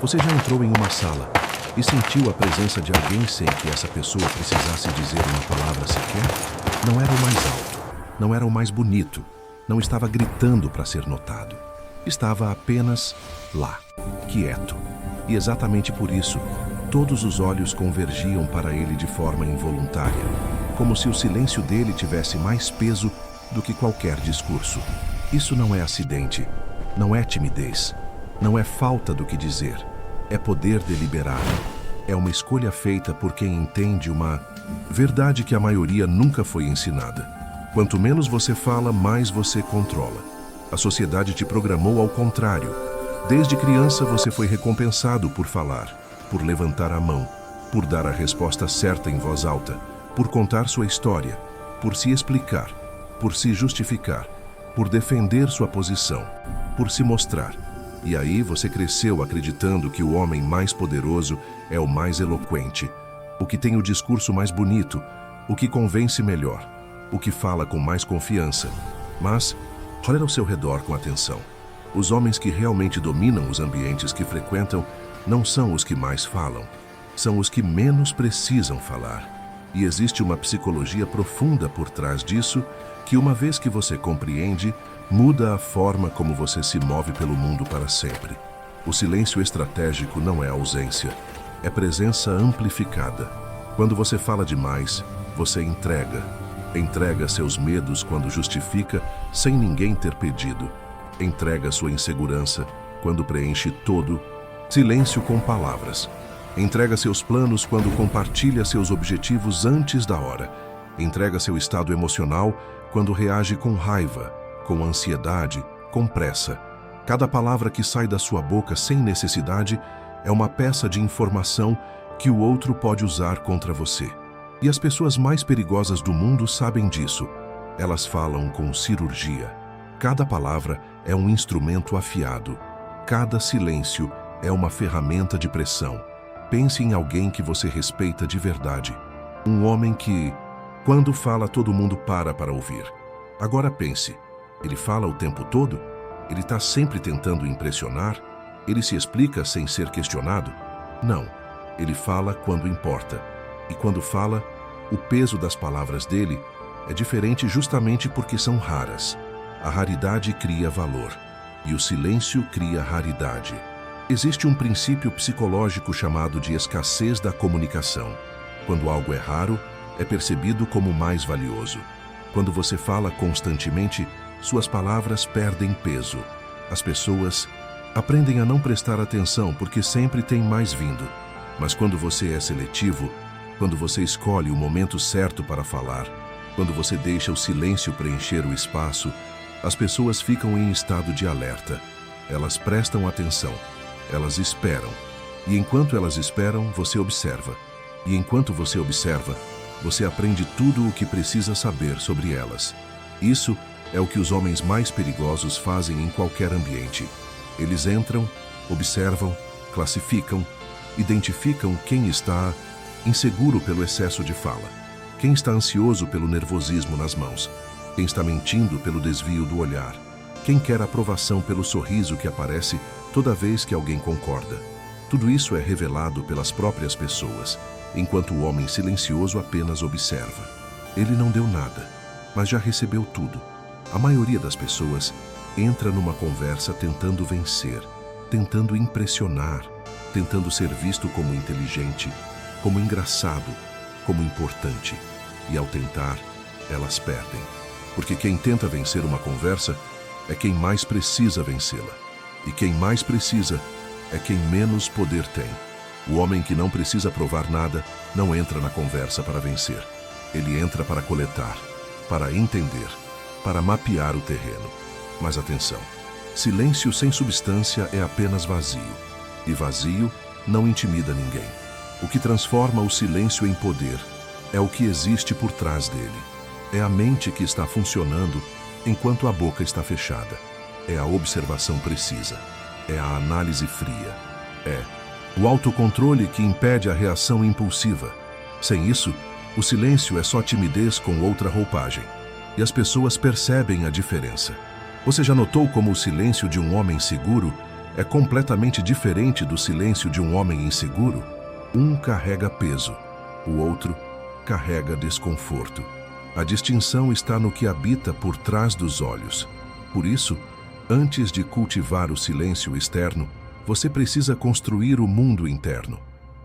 Você já entrou em uma sala e sentiu a presença de alguém sem que essa pessoa precisasse dizer uma palavra sequer? Não era o mais alto, não era o mais bonito, não estava gritando para ser notado. Estava apenas lá, quieto. E exatamente por isso, todos os olhos convergiam para ele de forma involuntária, como se o silêncio dele tivesse mais peso do que qualquer discurso. Isso não é acidente, não é timidez, não é falta do que dizer. É poder deliberado. É uma escolha feita por quem entende uma verdade que a maioria nunca foi ensinada. Quanto menos você fala, mais você controla. A sociedade te programou ao contrário. Desde criança você foi recompensado por falar, por levantar a mão, por dar a resposta certa em voz alta, por contar sua história, por se explicar, por se justificar, por defender sua posição, por se mostrar. E aí você cresceu acreditando que o homem mais poderoso é o mais eloquente, o que tem o discurso mais bonito, o que convence melhor, o que fala com mais confiança. Mas, olhe ao seu redor com atenção. Os homens que realmente dominam os ambientes que frequentam não são os que mais falam, são os que menos precisam falar. E existe uma psicologia profunda por trás disso, que uma vez que você compreende, muda a forma como você se move pelo mundo para sempre. O silêncio estratégico não é ausência, é presença amplificada. Quando você fala demais, você entrega. Entrega seus medos quando justifica, sem ninguém ter pedido. Entrega sua insegurança quando preenche todo silêncio com palavras. Entrega seus planos quando compartilha seus objetivos antes da hora. Entrega seu estado emocional quando reage com raiva, com ansiedade, com pressa. Cada palavra que sai da sua boca sem necessidade é uma peça de informação que o outro pode usar contra você. E as pessoas mais perigosas do mundo sabem disso. Elas falam com cirurgia. Cada palavra é um instrumento afiado. Cada silêncio é uma ferramenta de pressão. Pense em alguém que você respeita de verdade. Um homem que, quando fala, todo mundo para ouvir. Agora pense, ele fala o tempo todo? Ele está sempre tentando impressionar? Ele se explica sem ser questionado? Não, ele fala quando importa. E quando fala, o peso das palavras dele é diferente justamente porque são raras. A raridade cria valor, e o silêncio cria raridade. Existe um princípio psicológico chamado de escassez da comunicação. Quando algo é raro, é percebido como mais valioso. Quando você fala constantemente, suas palavras perdem peso. As pessoas aprendem a não prestar atenção porque sempre tem mais vindo. Mas quando você é seletivo, quando você escolhe o momento certo para falar, quando você deixa o silêncio preencher o espaço, as pessoas ficam em estado de alerta. Elas prestam atenção, elas esperam. E enquanto elas esperam, você observa. E enquanto você observa, você aprende tudo o que precisa saber sobre elas. Isso é o que os homens mais perigosos fazem em qualquer ambiente. Eles entram, observam, classificam, identificam quem está inseguro pelo excesso de fala, quem está ansioso pelo nervosismo nas mãos, quem está mentindo pelo desvio do olhar, quem quer aprovação pelo sorriso que aparece toda vez que alguém concorda. Tudo isso é revelado pelas próprias pessoas, enquanto o homem silencioso apenas observa. Ele não deu nada, mas já recebeu tudo. A maioria das pessoas entra numa conversa tentando vencer, tentando impressionar, tentando ser visto como inteligente, como engraçado, como importante. E ao tentar, elas perdem. Porque quem tenta vencer uma conversa é quem mais precisa vencê-la. E quem mais precisa é quem menos poder tem. O homem que não precisa provar nada não entra na conversa para vencer. Ele entra para coletar, para entender, para mapear o terreno. Mas atenção, silêncio sem substância é apenas vazio. E vazio não intimida ninguém. O que transforma o silêncio em poder é o que existe por trás dele. É a mente que está funcionando enquanto a boca está fechada. É a observação precisa. É a análise fria. É o autocontrole que impede a reação impulsiva. Sem isso, o silêncio é só timidez com outra roupagem. E as pessoas percebem a diferença. Você já notou como o silêncio de um homem seguro é completamente diferente do silêncio de um homem inseguro. Um carrega peso, o outro carrega desconforto. A distinção está no que habita por trás dos olhos. Por isso, antes de cultivar o silêncio externo, você precisa construir o mundo interno.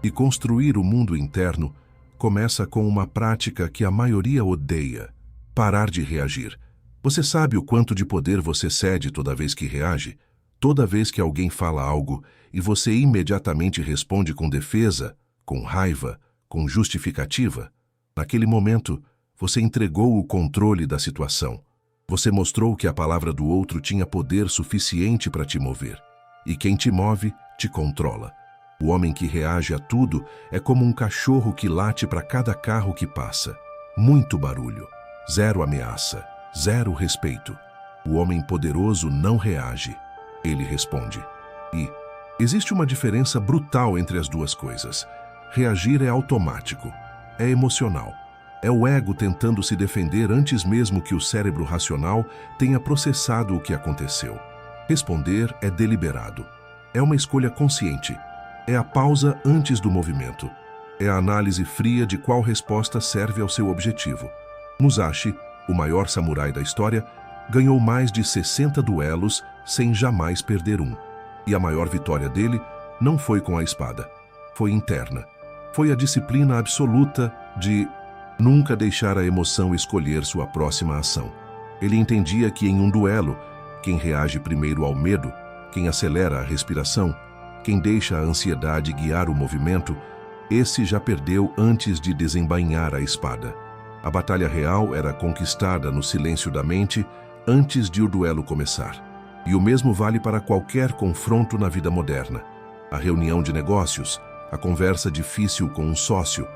E construir o mundo interno começa com uma prática que a maioria odeia: parar de reagir. Você sabe o quanto de poder você cede toda vez que reage? Toda vez que alguém fala algo e você imediatamente responde com defesa, com raiva, com justificativa, naquele momento, você entregou o controle da situação. Você mostrou que a palavra do outro tinha poder suficiente para te mover. E quem te move, te controla. O homem que reage a tudo é como um cachorro que late para cada carro que passa. Muito barulho, zero ameaça, zero respeito. O homem poderoso não reage, ele responde. E existe uma diferença brutal entre as duas coisas. Reagir é automático, é emocional. É o ego tentando se defender antes mesmo que o cérebro racional tenha processado o que aconteceu. Responder é deliberado. É uma escolha consciente. É a pausa antes do movimento. É a análise fria de qual resposta serve ao seu objetivo. Musashi, o maior samurai da história, ganhou mais de 60 duelos sem jamais perder um. E a maior vitória dele não foi com a espada. Foi interna. Foi a disciplina absoluta de nunca deixar a emoção escolher sua próxima ação. Ele entendia que em um duelo, quem reage primeiro ao medo, quem acelera a respiração, quem deixa a ansiedade guiar o movimento, esse já perdeu antes de desembainhar a espada. A batalha real era conquistada no silêncio da mente antes de o duelo começar. E o mesmo vale para qualquer confronto na vida moderna. A reunião de negócios, a conversa difícil com um sócio,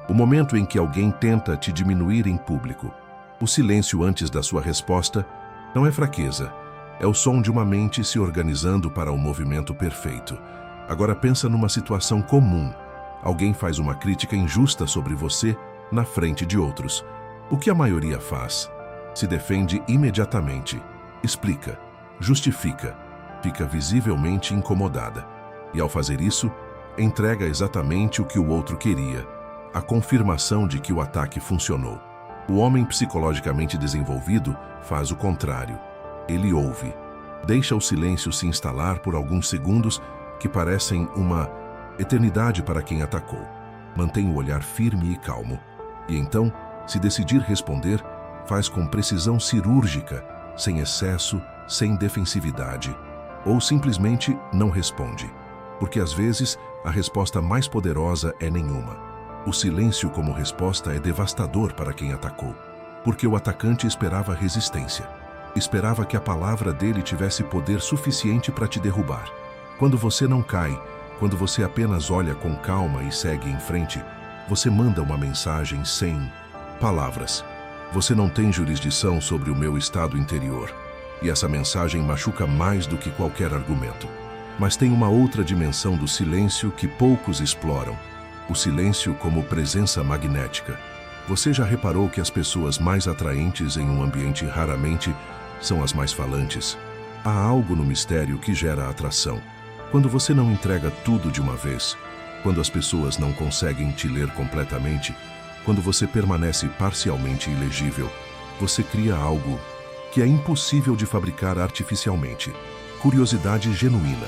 o momento em que alguém tenta te diminuir em público. O silêncio antes da sua resposta não é fraqueza, é o som de uma mente se organizando para um movimento perfeito. Agora pensa numa situação comum. Alguém faz uma crítica injusta sobre você na frente de outros. O que a maioria faz? Se defende imediatamente, explica, justifica, fica visivelmente incomodada. E ao fazer isso, entrega exatamente o que o outro queria, a confirmação de que o ataque funcionou. O homem psicologicamente desenvolvido faz o contrário. Ele ouve, deixa o silêncio se instalar por alguns segundos que parecem uma eternidade para quem atacou. Mantém o olhar firme e calmo. E então, se decidir responder, faz com precisão cirúrgica, sem excesso, sem defensividade. Ou simplesmente não responde. Porque às vezes, a resposta mais poderosa é nenhuma. O silêncio como resposta é devastador para quem atacou, porque o atacante esperava resistência. Esperava que a palavra dele tivesse poder suficiente para te derrubar. Quando você não cai, quando você apenas olha com calma e segue em frente, você manda uma mensagem sem palavras. Você não tem jurisdição sobre o meu estado interior. E essa mensagem machuca mais do que qualquer argumento. Mas tem uma outra dimensão do silêncio que poucos exploram. O silêncio como presença magnética. Você já reparou que as pessoas mais atraentes em um ambiente raramente são as mais falantes? Há algo no mistério que gera atração. Quando você não entrega tudo de uma vez, quando as pessoas não conseguem te ler completamente, quando você permanece parcialmente ilegível, você cria algo que é impossível de fabricar artificialmente. Curiosidade genuína.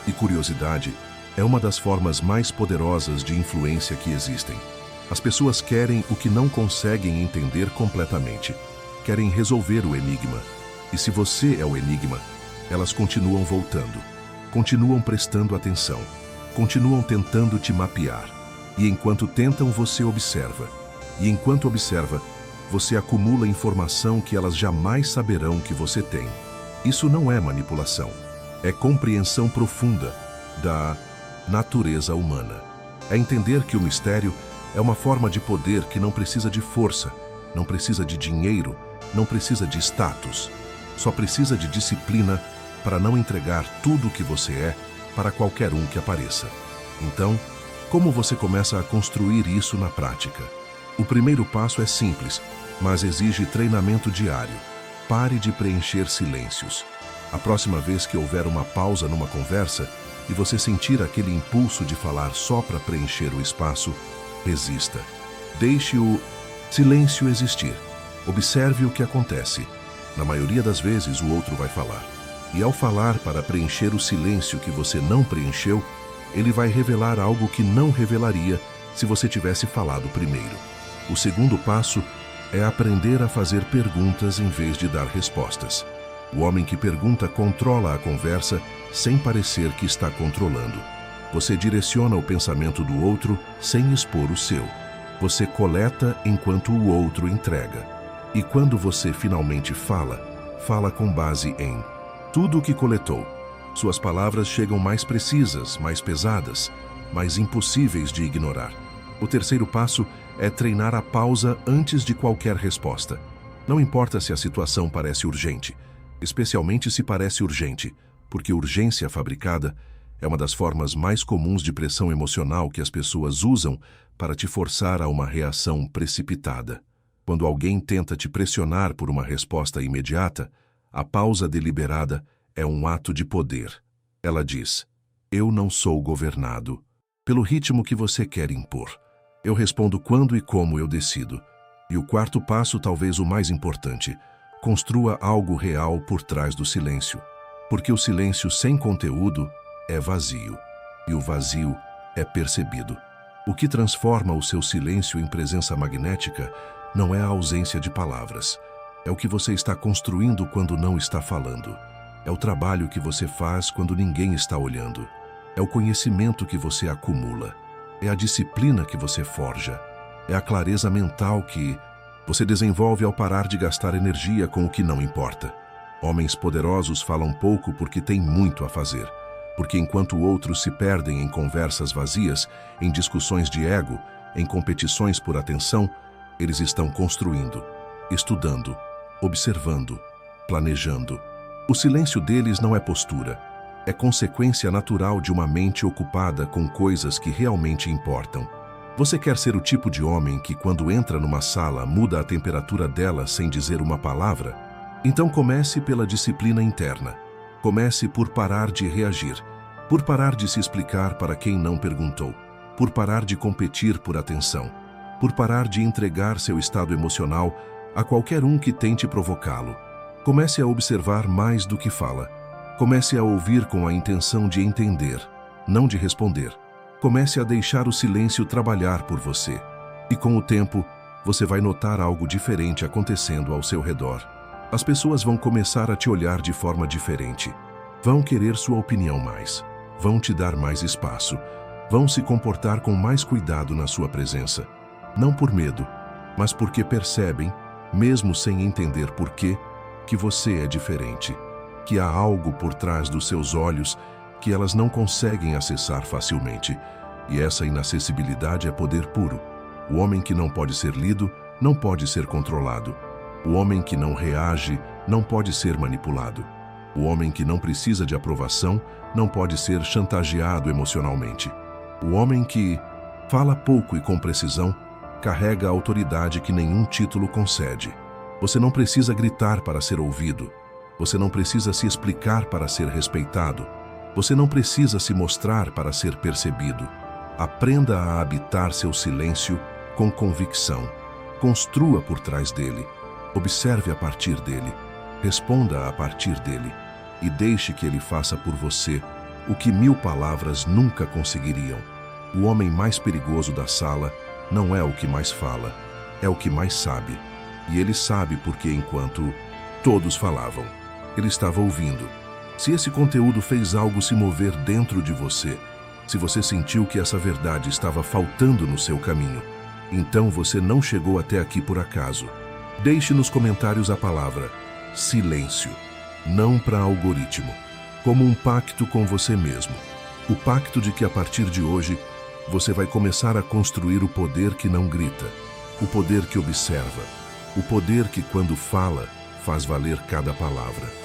E curiosidade é uma das formas mais poderosas de influência que existem. As pessoas querem o que não conseguem entender completamente. Querem resolver o enigma. E se você é o enigma, elas continuam voltando. Continuam prestando atenção. Continuam tentando te mapear. E enquanto tentam, você observa. E enquanto observa, você acumula informação que elas jamais saberão que você tem. Isso não é manipulação. É compreensão profunda da natureza humana. É entender que o mistério é uma forma de poder que não precisa de força, não precisa de dinheiro, não precisa de status. Só precisa de disciplina para não entregar tudo o que você é para qualquer um que apareça. Então, como você começa a construir isso na prática? O primeiro passo é simples, mas exige treinamento diário. Pare de preencher silêncios. A próxima vez que houver uma pausa numa conversa e você sentir aquele impulso de falar só para preencher o espaço, resista. Deixe o silêncio existir. Observe o que acontece. Na maioria das vezes, o outro vai falar. E ao falar para preencher o silêncio que você não preencheu, ele vai revelar algo que não revelaria se você tivesse falado primeiro. O segundo passo é aprender a fazer perguntas em vez de dar respostas. O homem que pergunta controla a conversa sem parecer que está controlando. Você direciona o pensamento do outro sem expor o seu. Você coleta enquanto o outro entrega. E quando você finalmente fala, fala com base em tudo o que coletou. Suas palavras chegam mais precisas, mais pesadas, mais impossíveis de ignorar. O terceiro passo é treinar a pausa antes de qualquer resposta. Não importa se a situação parece urgente, especialmente se parece urgente, porque urgência fabricada é uma das formas mais comuns de pressão emocional que as pessoas usam para te forçar a uma reação precipitada. Quando alguém tenta te pressionar por uma resposta imediata, a pausa deliberada é um ato de poder. Ela diz: eu não sou governado pelo ritmo que você quer impor. Eu respondo quando e como eu decido. E o quarto passo, talvez o mais importante, construa algo real por trás do silêncio. Porque o silêncio sem conteúdo é vazio. E o vazio é percebido. O que transforma o seu silêncio em presença magnética não é a ausência de palavras. É o que você está construindo quando não está falando. É o trabalho que você faz quando ninguém está olhando. É o conhecimento que você acumula. É a disciplina que você forja. É a clareza mental que você desenvolve ao parar de gastar energia com o que não importa. Homens poderosos falam pouco porque têm muito a fazer. Porque enquanto outros se perdem em conversas vazias, em discussões de ego, em competições por atenção, eles estão construindo, estudando, observando, planejando. O silêncio deles não é postura, é consequência natural de uma mente ocupada com coisas que realmente importam. Você quer ser o tipo de homem que, quando entra numa sala, muda a temperatura dela sem dizer uma palavra? Então comece pela disciplina interna. Comece por parar de reagir, por parar de se explicar para quem não perguntou, por parar de competir por atenção, por parar de entregar seu estado emocional a qualquer um que tente provocá-lo. Comece a observar mais do que fala. Comece a ouvir com a intenção de entender, não de responder. Comece a deixar o silêncio trabalhar por você. E com o tempo, você vai notar algo diferente acontecendo ao seu redor. As pessoas vão começar a te olhar de forma diferente. Vão querer sua opinião mais. Vão te dar mais espaço. Vão se comportar com mais cuidado na sua presença. Não por medo, mas porque percebem, mesmo sem entender por quê, que você é diferente, que há algo por trás dos seus olhos que elas não conseguem acessar facilmente. E essa inacessibilidade é poder puro. O homem que não pode ser lido, não pode ser controlado. O homem que não reage, não pode ser manipulado. O homem que não precisa de aprovação, não pode ser chantageado emocionalmente. O homem que fala pouco e com precisão, carrega a autoridade que nenhum título concede. Você não precisa gritar para ser ouvido. Você não precisa se explicar para ser respeitado. Você não precisa se mostrar para ser percebido. Aprenda a habitar seu silêncio com convicção. Construa por trás dele. Observe a partir dele. Responda a partir dele. E deixe que ele faça por você o que 1000 palavras nunca conseguiriam. O homem mais perigoso da sala não é o que mais fala, é o que mais sabe. E ele sabe porque enquanto todos falavam, ele estava ouvindo. Se esse conteúdo fez algo se mover dentro de você, se você sentiu que essa verdade estava faltando no seu caminho, então você não chegou até aqui por acaso. Deixe nos comentários a palavra silêncio, não para algoritmo, como um pacto com você mesmo. O pacto de que a partir de hoje, você vai começar a construir o poder que não grita, o poder que observa, o poder que, quando fala, faz valer cada palavra.